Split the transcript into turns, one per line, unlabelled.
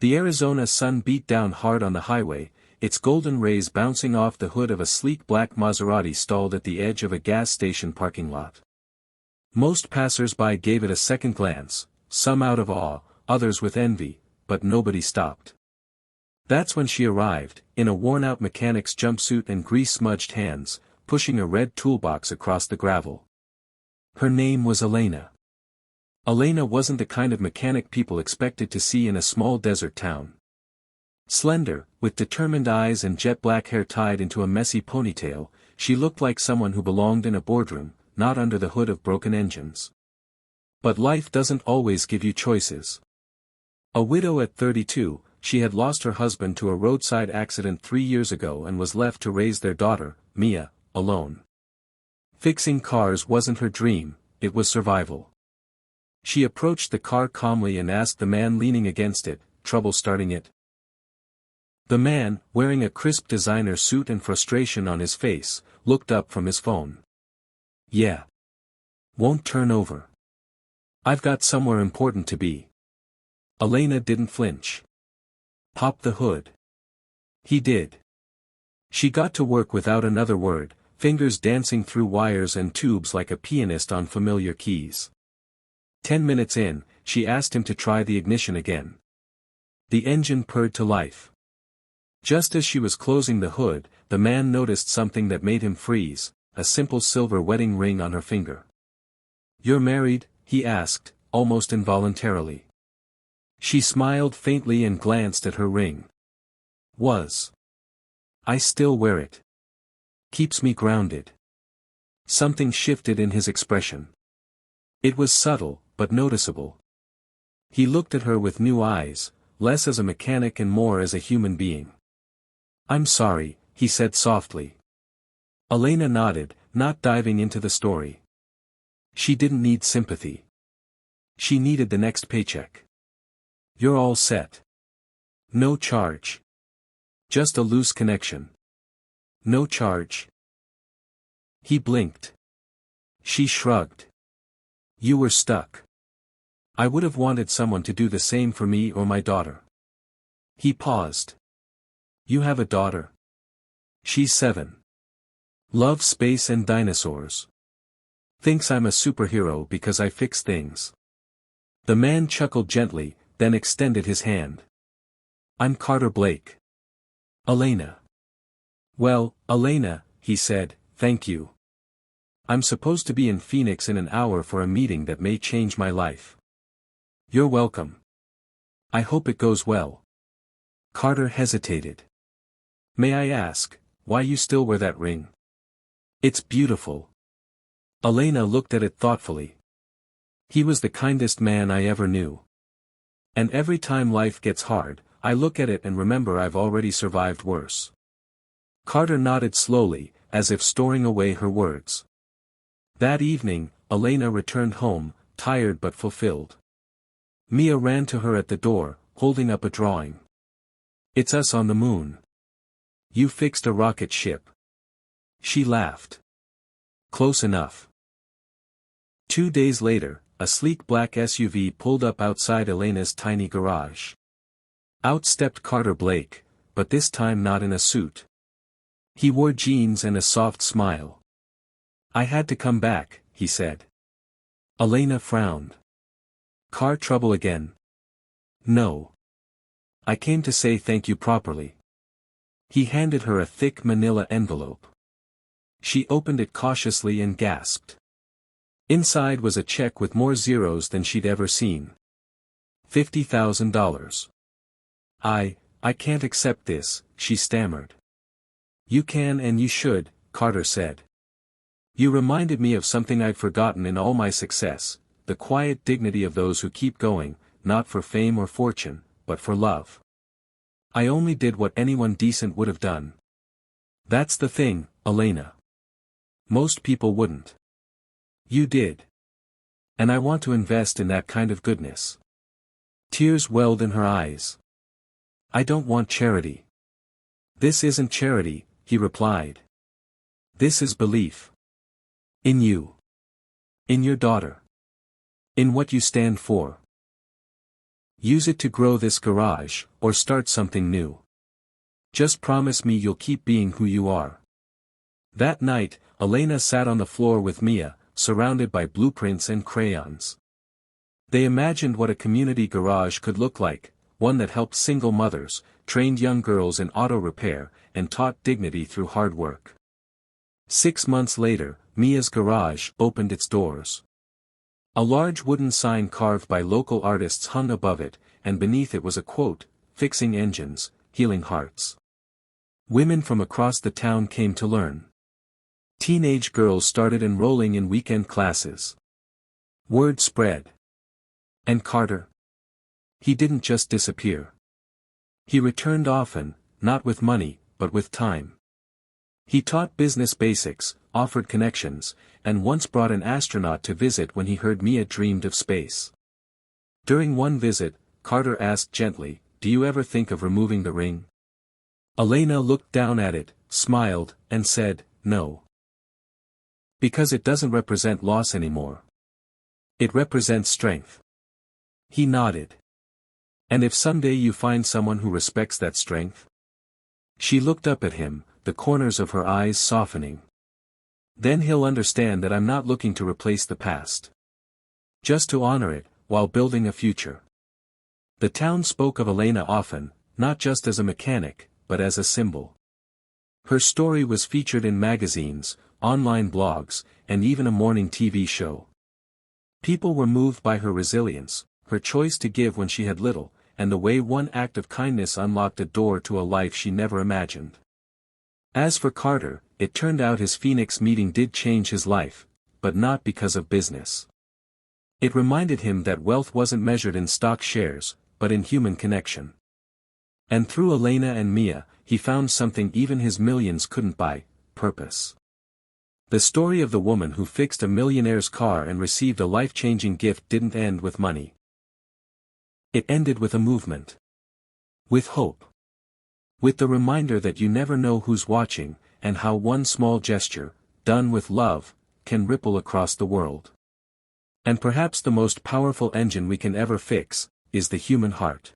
The Arizona sun beat down hard on the highway, its golden rays bouncing off the hood of a sleek black Maserati stalled at the edge of a gas station parking lot. Most passers-by gave it a second glance, some out of awe, others with envy, but nobody stopped. That's when she arrived, in a worn-out mechanic's jumpsuit and grease-smudged hands, pushing a red toolbox across the gravel. Her name was Elena. Elena wasn't the kind of mechanic people expected to see in a small desert town. Slender, with determined eyes and jet-black hair tied into a messy ponytail, she looked like someone who belonged in a boardroom, not under the hood of broken engines. But life doesn't always give you choices. A widow at 32, she had lost her husband to a roadside accident 3 years ago and was left to raise their daughter, Mia, alone. Fixing cars wasn't her dream, it was survival. She approached the car calmly and asked the man leaning against it, "Trouble starting it?" The man, wearing a crisp designer suit and frustration on his face, looked up from his phone. "Yeah. Won't turn over. I've got somewhere important to be." Elena didn't flinch. "Pop the hood." He did. She got to work without another word, fingers dancing through wires and tubes like a pianist on familiar keys. 10 minutes in, she asked him to try the ignition again. The engine purred to life. Just as she was closing the hood, the man noticed something that made him freeze, a simple silver wedding ring on her finger. "You're married?" he asked, almost involuntarily. She smiled faintly and glanced at her ring. "Was. I still wear it. Keeps me grounded." Something shifted in his expression. It was subtle, but noticeable. He looked at her with new eyes, less as a mechanic and more as a human being. "I'm sorry," he said softly. Elena nodded, not diving into the story. She didn't need sympathy. She needed the next paycheck. "You're all set. No charge. Just a loose connection." "No charge." He blinked. She shrugged. "You were stuck. I would have wanted someone to do the same for me or my daughter." He paused. "You have a daughter?" "She's 7. Loves space and dinosaurs. Thinks I'm a superhero because I fix things." The man chuckled gently, then extended his hand. "I'm Carter Blake." "Elena." "Well, Elena," he said, "thank you. I'm supposed to be in Phoenix in an hour for a meeting that may change my life." "You're welcome. I hope it goes well." Carter hesitated. "May I ask, why you still wear that ring?" "It's beautiful." Elena looked at it thoughtfully. "He was the kindest man I ever knew. And every time life gets hard, I look at it and remember I've already survived worse." Carter nodded slowly, as if storing away her words. That evening, Elena returned home, tired but fulfilled. Mia ran to her at the door, holding up a drawing. "It's us on the moon. You fixed a rocket ship." She laughed. "Close enough." 2 days later, a sleek black SUV pulled up outside Elena's tiny garage. Out stepped Carter Blake, but this time not in a suit. He wore jeans and a soft smile. "I had to come back," he said. Elena frowned. "Car trouble again?" "No. I came to say thank you properly." He handed her a thick manila envelope. She opened it cautiously and gasped. Inside was a check with more zeros than she'd ever seen. $50,000. I can't accept this," she stammered. "You can and you should," Carter said. "You reminded me of something I'd forgotten in all my success, the quiet dignity of those who keep going, not for fame or fortune, but for love. I only did what anyone decent would have done. That's the thing, Elena. Most people wouldn't. You did. And I want to invest in that kind of goodness." Tears welled in her eyes. "I don't want charity." "This isn't charity," he replied. "This is belief. In you. In your daughter. In what you stand for. Use it to grow this garage, or start something new. Just promise me you'll keep being who you are. That night, Elena sat on the floor with Mia, surrounded by blueprints and crayons. They imagined what a community garage could look like, one that helped single mothers, trained young girls in auto repair, and taught dignity through hard work. 6 months later, Mia's garage opened its doors. A large wooden sign carved by local artists hung above it, and beneath it was a quote, "Fixing engines, healing hearts." Women from across the town came to learn. Teenage girls started enrolling in weekend classes. Word spread. And Carter? He didn't just disappear. He returned often, not with money, but with time. He taught business basics, offered connections, and once brought an astronaut to visit when he heard Mia dreamed of space. During one visit, Carter asked gently, "Do you ever think of removing the ring?" Elena looked down at it, smiled, and said, "No. Because it doesn't represent loss anymore. It represents strength." He nodded. "And if someday you find someone who respects that strength?" She looked up at him, the corners of her eyes softening. "Then he'll understand that I'm not looking to replace the past. Just to honor it, while building a future." The town spoke of Elena often, not just as a mechanic, but as a symbol. Her story was featured in magazines, online blogs, and even a morning TV show. People were moved by her resilience, her choice to give when she had little, and the way one act of kindness unlocked a door to a life she never imagined. As for Carter, it turned out his Phoenix meeting did change his life, but not because of business. It reminded him that wealth wasn't measured in stock shares, but in human connection. And through Elena and Mia, he found something even his millions couldn't buy: purpose. The story of the woman who fixed a millionaire's car and received a life-changing gift didn't end with money. It ended with a movement. With hope. With the reminder that you never know who's watching, and how one small gesture, done with love, can ripple across the world. And perhaps the most powerful engine we can ever fix, is the human heart.